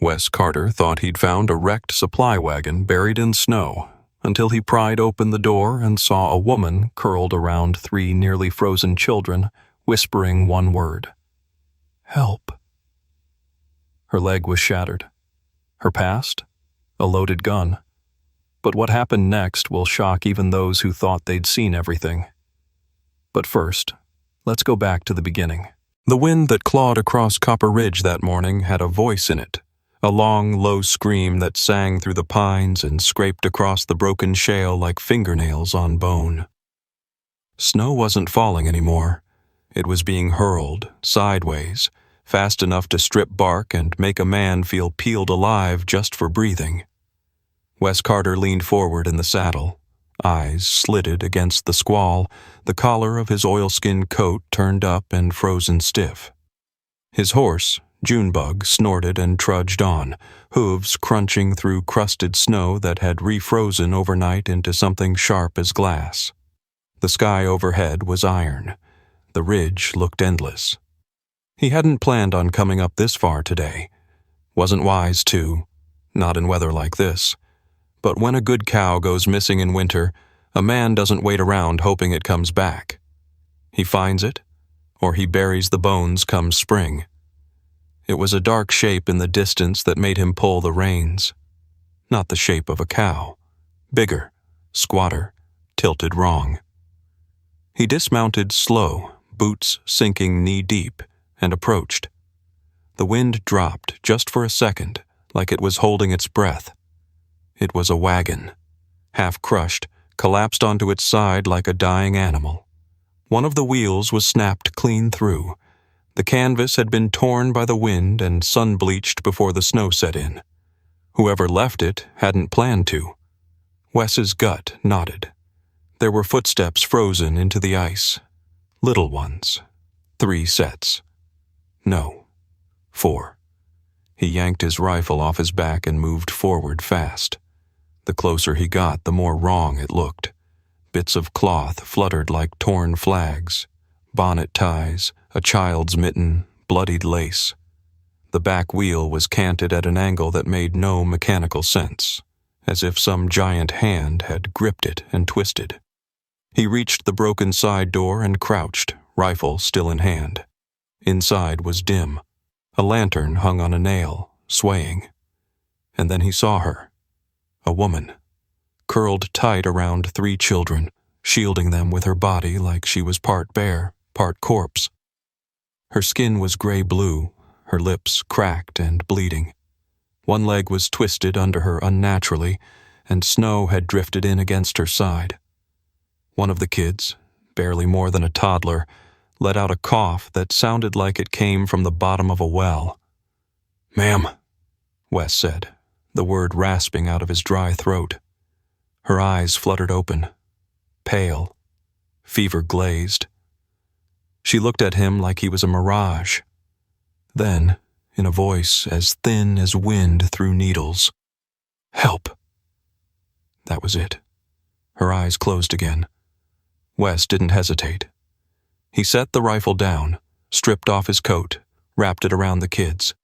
Wes Carter thought he'd found a wrecked supply wagon buried in snow until he pried open the door and saw a woman curled around 3 nearly frozen children, whispering one word: "Help." Her leg was shattered. Her past? A loaded gun. But what happened next will shock even those who thought they'd seen everything. But first, let's go back to the beginning. The wind that clawed across Copper Ridge that morning had a voice in it, a long, low scream that sang through the pines and scraped across the broken shale like fingernails on bone. Snow wasn't falling anymore. It was being hurled, sideways, fast enough to strip bark and make a man feel peeled alive just for breathing. Wes Carter leaned forward in the saddle, eyes slitted against the squall, the collar of his oilskin coat turned up and frozen stiff. His horse, Junebug, snorted and trudged on, hooves crunching through crusted snow that had refrozen overnight into something sharp as glass. The sky overhead was iron. The ridge looked endless. He hadn't planned on coming up this far today. Wasn't wise to, not in weather like this. But when a good cow goes missing in winter, a man doesn't wait around hoping it comes back. He finds it, or he buries the bones come spring. It was a dark shape in the distance that made him pull the reins. Not the shape of a cow. Bigger, squatter, tilted wrong. He dismounted slow, boots sinking knee-deep, and approached. The wind dropped just for a second, like it was holding its breath. It was a wagon. Half crushed, collapsed onto its side like a dying animal. One of the wheels was snapped clean through. The canvas had been torn by the wind and sun-bleached before the snow set in. Whoever left it hadn't planned to. Wes's gut nodded. There were footsteps frozen into the ice. Little ones. 3 sets. No. 4. He yanked his rifle off his back and moved forward fast. The closer he got, the more wrong it looked. Bits of cloth fluttered like torn flags. Bonnet ties, a child's mitten, bloodied lace. The back wheel was canted at an angle that made no mechanical sense, as if some giant hand had gripped it and twisted. He reached the broken side door and crouched, rifle still in hand. Inside was dim. A lantern hung on a nail, swaying. And then he saw her. A woman, curled tight around 3 children, shielding them with her body like she was part bear, part corpse. Her skin was gray-blue, her lips cracked and bleeding. One leg was twisted under her unnaturally, and snow had drifted in against her side. One of the kids, barely more than a toddler, let out a cough that sounded like it came from the bottom of a well. "Ma'am," Wes said, the word rasping out of his dry throat. Her eyes fluttered open, pale, fever-glazed. She looked at him like he was a mirage. Then, in a voice as thin as wind through needles, "Help." That was it. Her eyes closed again. Wes didn't hesitate. He set the rifle down, stripped off his coat, wrapped it around the kids.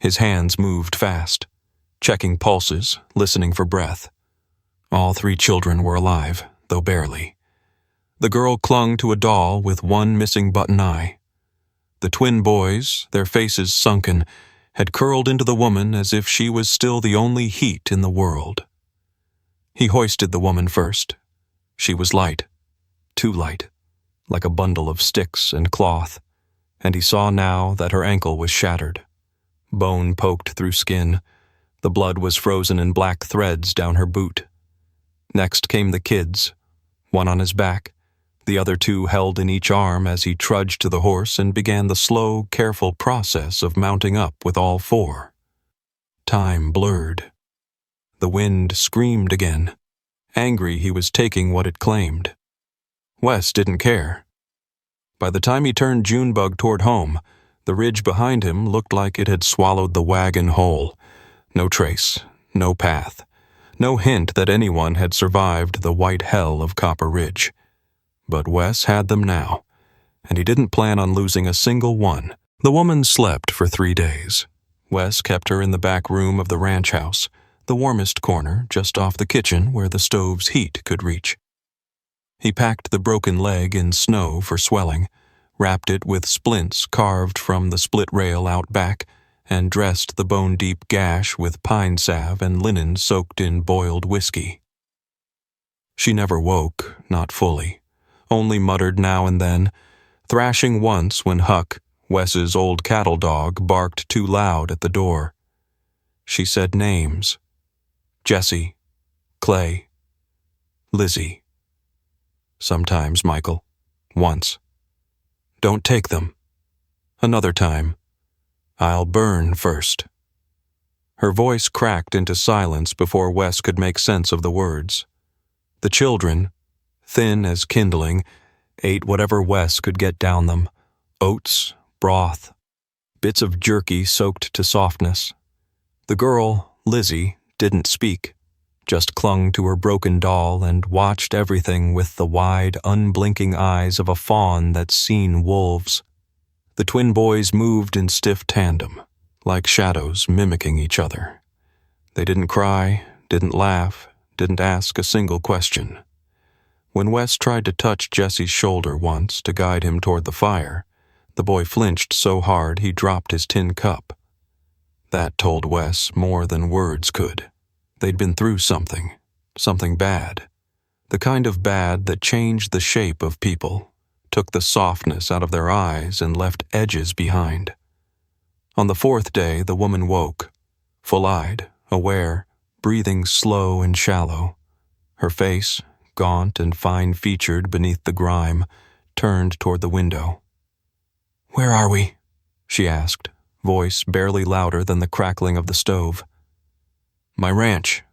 His hands moved fast, checking pulses, listening for breath. All 3 children were alive, though barely. The girl clung to a doll with one missing button eye. The twin boys, their faces sunken, had curled into the woman as if she was still the only heat in the world. He hoisted the woman first. She was light, too light, like a bundle of sticks and cloth, and he saw now that her ankle was shattered. Bone poked through skin. The blood was frozen in black threads down her boot. Next came the kids, one on his back, the other 2 held in each arm as he trudged to the horse and began the slow, careful process of mounting up with all 4. Time blurred. The wind screamed again, angry he was taking what it claimed. Wes didn't care. By the time he turned Junebug toward home, the ridge behind him looked like it had swallowed the wagon whole. No trace, no path, no hint that anyone had survived the white hell of Copper Ridge. But Wes had them now, and he didn't plan on losing a single one. The woman slept for 3 days, Wes kept her in the back room of the ranch house, the warmest corner just off the kitchen where the stove's heat could reach. He packed the broken leg in snow for swelling, wrapped it with splints carved from the split rail out back, and dressed the bone-deep gash with pine salve and linen soaked in boiled whiskey. She never woke, not fully, only muttered now and then, thrashing once when Huck, Wes's old cattle dog, barked too loud at the door. She said names. Jesse, Clay, Lizzie. Sometimes, Michael. Once. Don't take them. Another time. I'll burn first. Her voice cracked into silence before Wes could make sense of the words. The children, thin as kindling, ate whatever Wes could get down them. Oats, broth, bits of jerky soaked to softness. The girl, Lizzie, didn't speak, just clung to her broken doll and watched everything with the wide, unblinking eyes of a fawn that's seen wolves. The twin boys moved in stiff tandem, like shadows mimicking each other. They didn't cry, didn't laugh, didn't ask a single question. When Wes tried to touch Jesse's shoulder once to guide him toward the fire, the boy flinched so hard he dropped his tin cup. That told Wes more than words could. They'd been through something bad. The kind of bad that changed the shape of people, took the softness out of their eyes and left edges behind. On the fourth day, the woman woke, full-eyed, aware, breathing slow and shallow. Her face, gaunt and fine-featured beneath the grime, turned toward the window. "Where are we?" she asked, voice barely louder than the crackling of the stove. "My ranch,"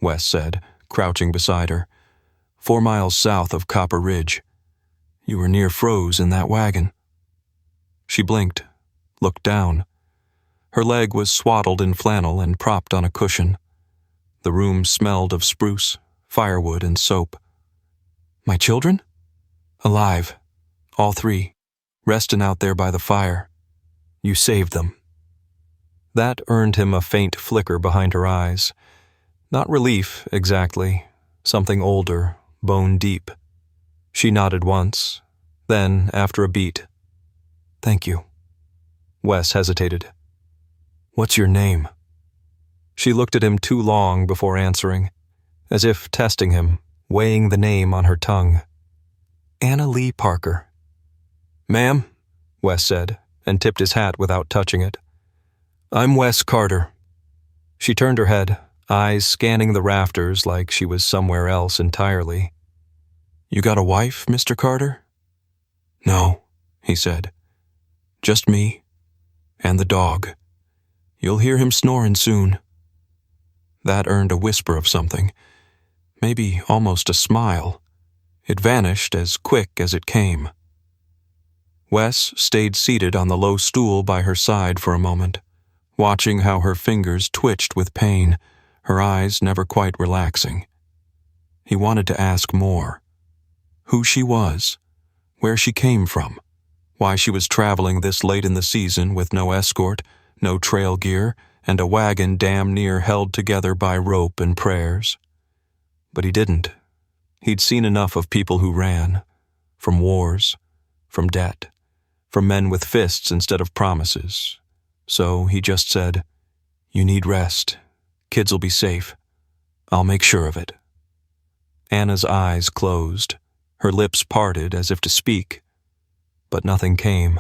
Wes said, crouching beside her. 4 miles south of Copper Ridge. You were near froze in that wagon." She blinked, looked down. Her leg was swaddled in flannel and propped on a cushion. The room smelled of spruce, firewood, and soap. "My children?" "Alive. All 3. Restin' out there by the fire. You saved them." That earned him a faint flicker behind her eyes. Not relief, exactly. Something older, bone deep. She nodded once. Then, after a beat, "Thank you." Wes hesitated. "What's your name?" She looked at him too long before answering, as if testing him, weighing the name on her tongue. "Anna Lee Parker." "Ma'am," Wes said, and tipped his hat without touching it. "I'm Wes Carter." She turned her head, eyes scanning the rafters like she was somewhere else entirely. "You got a wife, Mr. Carter?" "No," he said. "Just me. And the dog. You'll hear him snoring soon." That earned a whisper of something, maybe almost a smile. It vanished as quick as it came. Wes stayed seated on the low stool by her side for a moment, watching how her fingers twitched with pain, her eyes never quite relaxing. He wanted to ask more. Who she was, where she came from, why she was traveling this late in the season with no escort, no trail gear, and a wagon damn near held together by rope and prayers. But he didn't. He'd seen enough of people who ran, from wars, from debt, from men with fists instead of promises. So he just said, "You need rest. Kids'll be safe. I'll make sure of it." Anna's eyes closed, her lips parted as if to speak, but nothing came.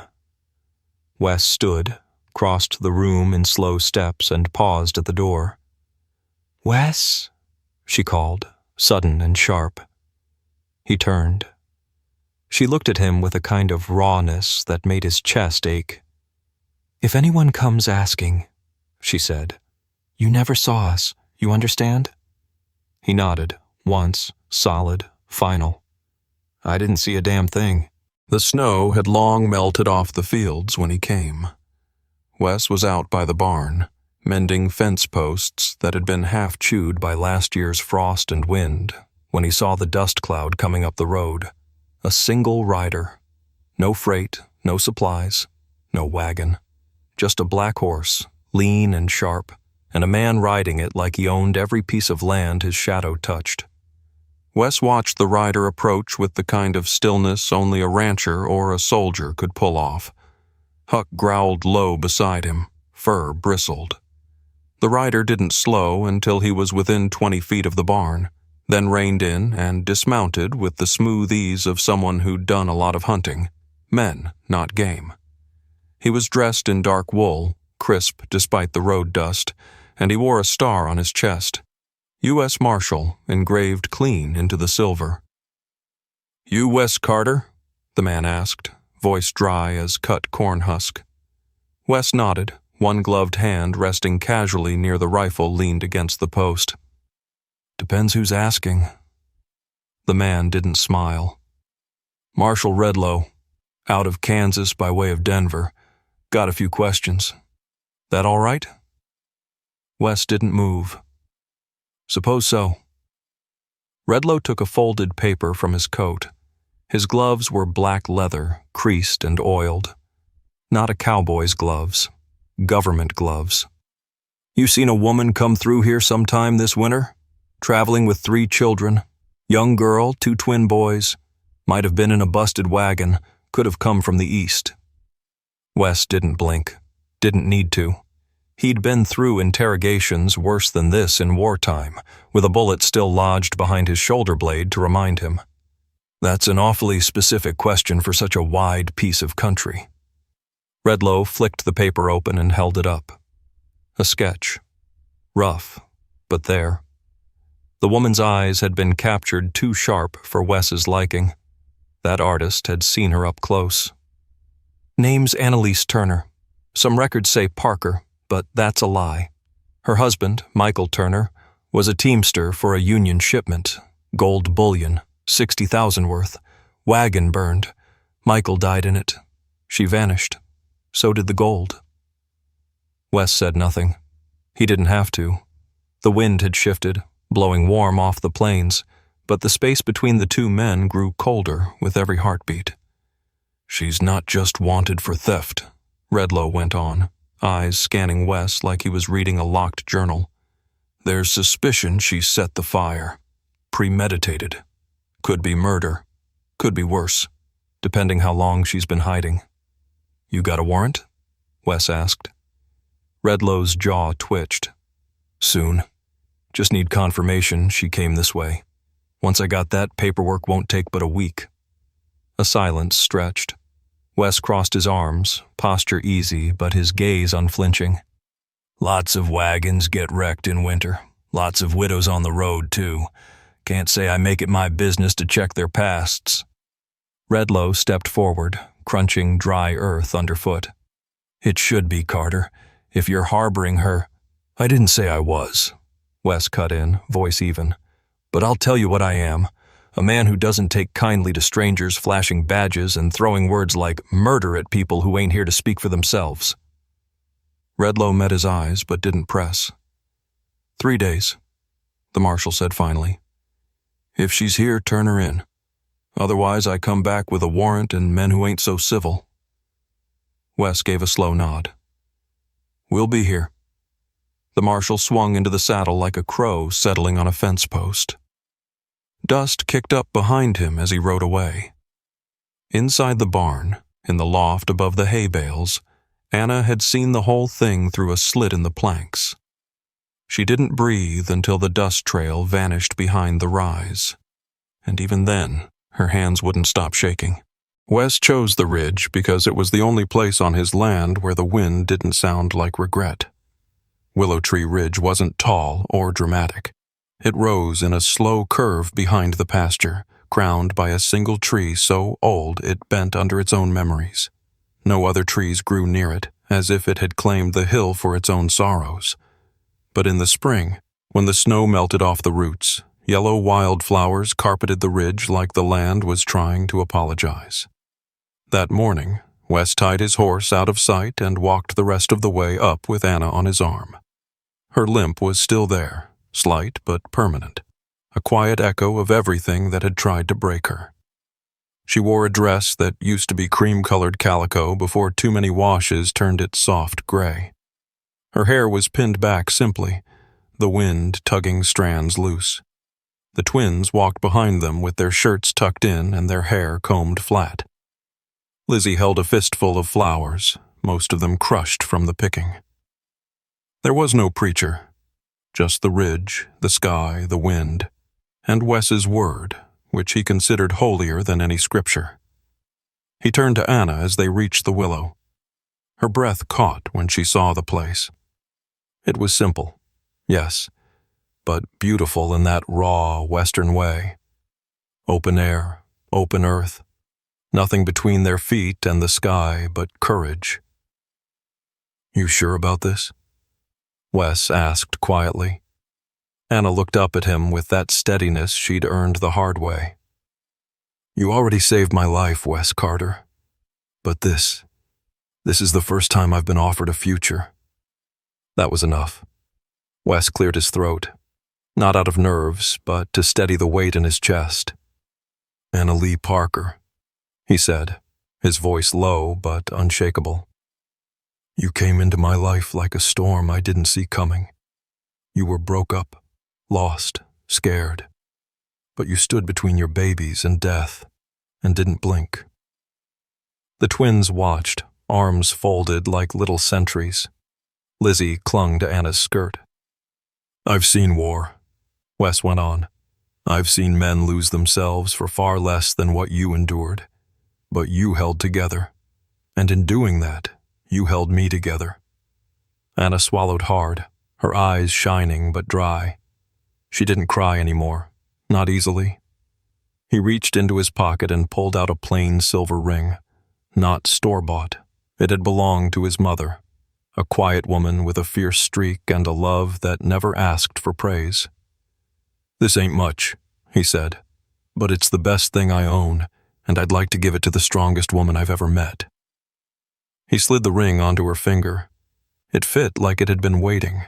Wes stood, crossed the room in slow steps, and paused at the door. "Wes?" she called, sudden and sharp. He turned. She looked at him with a kind of rawness that made his chest ache. "If anyone comes asking," she said, "you never saw us, you understand?" He nodded, once, solid, final. "I didn't see a damn thing." The snow had long melted off the fields when he came. Wes was out by the barn, mending fence posts that had been half chewed by last year's frost and wind, when he saw the dust cloud coming up the road. A single rider. No freight, no supplies, no wagon. Just a black horse, lean and sharp, and a man riding it like he owned every piece of land his shadow touched. Wes watched the rider approach with the kind of stillness only a rancher or a soldier could pull off. Huck growled low beside him, fur bristled. The rider didn't slow until he was within 20 feet of the barn, then reined in and dismounted with the smooth ease of someone who'd done a lot of hunting. Men, not game. He was dressed in dark wool, crisp despite the road dust, and he wore a star on his chest. U.S. Marshal, engraved clean into the silver. "You Wes Carter?" the man asked, voice dry as cut corn husk. Wes nodded, one gloved hand resting casually near the rifle leaned against the post. "Depends who's asking." The man didn't smile. "Marshal Redlow, out of Kansas by way of Denver. Got a few questions. That all right?" Wes didn't move. "Suppose so." Redlow took a folded paper from his coat. His gloves were black leather, creased and oiled. Not a cowboy's gloves. Government gloves. "You seen a woman come through here sometime this winter? Traveling with 3 children. Young girl, 2 twin boys. Might have been in a busted wagon. Could have come from the east." Wes didn't blink. Didn't need to. He'd been through interrogations worse than this in wartime, with a bullet still lodged behind his shoulder blade to remind him. "That's an awfully specific question for such a wide piece of country." Redlow flicked the paper open and held it up. A sketch. Rough, but there. The woman's eyes had been captured too sharp for Wes's liking. That artist had seen her up close. "Name's Annalise Turner. Some records say Parker, but that's a lie. Her husband, Michael Turner, was a teamster for a Union shipment. Gold bullion, 60,000 worth. Wagon burned. Michael died in it. She vanished. So did the gold." Wes said nothing. He didn't have to. The wind had shifted, blowing warm off the plains, but the space between the 2 men grew colder with every heartbeat. "She's not just wanted for theft," Redlow went on, eyes scanning Wes like he was reading a locked journal. "There's suspicion she set the fire. Premeditated. Could be murder. Could be worse, depending how long she's been hiding." "You got a warrant?" Wes asked. Redlow's jaw twitched. "Soon. Just need confirmation she came this way. Once I got that, paperwork won't take but a week." A silence stretched. Wes crossed his arms, posture easy but his gaze unflinching. "Lots of wagons get wrecked in winter. Lots of widows on the road, too. Can't say I make it my business to check their pasts." Redlow stepped forward, crunching dry earth underfoot. "It should be, Carter. If you're harboring her—" "I didn't say I was," Wes cut in, voice even. "But I'll tell you what I am. A man who doesn't take kindly to strangers flashing badges and throwing words like murder at people who ain't here to speak for themselves." Redlow met his eyes but didn't press. 3 days, the marshal said finally. "If she's here, turn her in. Otherwise, I come back with a warrant and men who ain't so civil." Wes gave a slow nod. "We'll be here." The marshal swung into the saddle like a crow settling on a fence post. Dust kicked up behind him as he rode away. Inside the barn, in the loft above the hay bales, Anna had seen the whole thing through a slit in the planks. She didn't breathe until the dust trail vanished behind the rise. And even then, her hands wouldn't stop shaking. Wes chose the ridge because it was the only place on his land where the wind didn't sound like regret. Willow Tree Ridge wasn't tall or dramatic. It rose in a slow curve behind the pasture, crowned by a single tree so old it bent under its own memories. No other trees grew near it, as if it had claimed the hill for its own sorrows. But in the spring, when the snow melted off the roots, yellow wildflowers carpeted the ridge like the land was trying to apologize. That morning, Wes tied his horse out of sight and walked the rest of the way up with Anna on his arm. Her limp was still there, slight but permanent, a quiet echo of everything that had tried to break her. She wore a dress that used to be cream-colored calico before too many washes turned it soft gray. Her hair was pinned back simply, the wind tugging strands loose. The twins walked behind them with their shirts tucked in and their hair combed flat. Lizzie held a fistful of flowers, most of them crushed from the picking. There was no preacher, just the ridge, the sky, the wind, and Wes's word, which he considered holier than any scripture. He turned to Anna as they reached the willow. Her breath caught when she saw the place. It was simple, yes, but beautiful in that raw Western way. Open air, open earth, nothing between their feet and the sky but courage. "You sure about this?" Wes asked quietly. Anna looked up at him with that steadiness she'd earned the hard way. "You already saved my life, Wes Carter. But this is the first time I've been offered a future." That was enough. Wes cleared his throat, not out of nerves, but to steady the weight in his chest. "Anna Lee Parker," he said, his voice low but unshakable. "You came into my life like a storm I didn't see coming. You were broke up, lost, scared. But you stood between your babies and death, and didn't blink." The twins watched, arms folded like little sentries. Lizzie clung to Anna's skirt. "I've seen war," Wes went on. "I've seen men lose themselves for far less than what you endured. But you held together. And in doing that, you held me together." Anna swallowed hard, her eyes shining but dry. She didn't cry anymore, not easily. He reached into his pocket and pulled out a plain silver ring, not store-bought. It had belonged to his mother, a quiet woman with a fierce streak and a love that never asked for praise. "This ain't much," he said, "but it's the best thing I own, and I'd like to give it to the strongest woman I've ever met." He slid the ring onto her finger. It fit like it had been waiting.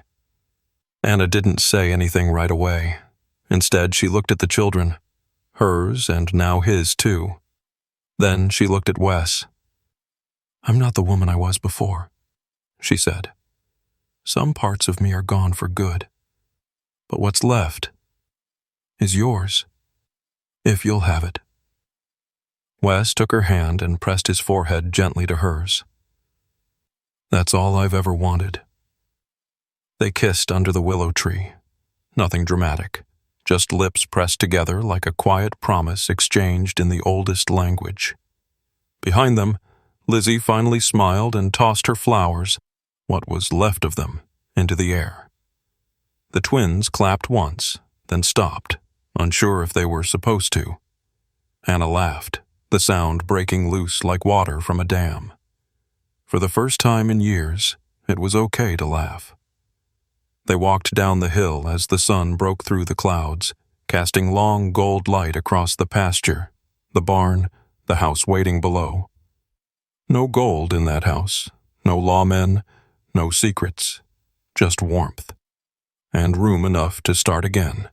Anna didn't say anything right away. Instead, she looked at the children, hers and now his too. Then she looked at Wes. "I'm not the woman I was before," she said. "Some parts of me are gone for good. But what's left is yours, if you'll have it." Wes took her hand and pressed his forehead gently to hers. "That's all I've ever wanted." They kissed under the willow tree. Nothing dramatic, just lips pressed together like a quiet promise exchanged in the oldest language. Behind them, Lizzie finally smiled and tossed her flowers, what was left of them, into the air. The twins clapped once, then stopped, unsure if they were supposed to. Anna laughed, the sound breaking loose like water from a dam. For the first time in years, it was okay to laugh. They walked down the hill as the sun broke through the clouds, casting long gold light across the pasture, the barn, the house waiting below. No gold in that house, no lawmen, no secrets, just warmth, and room enough to start again.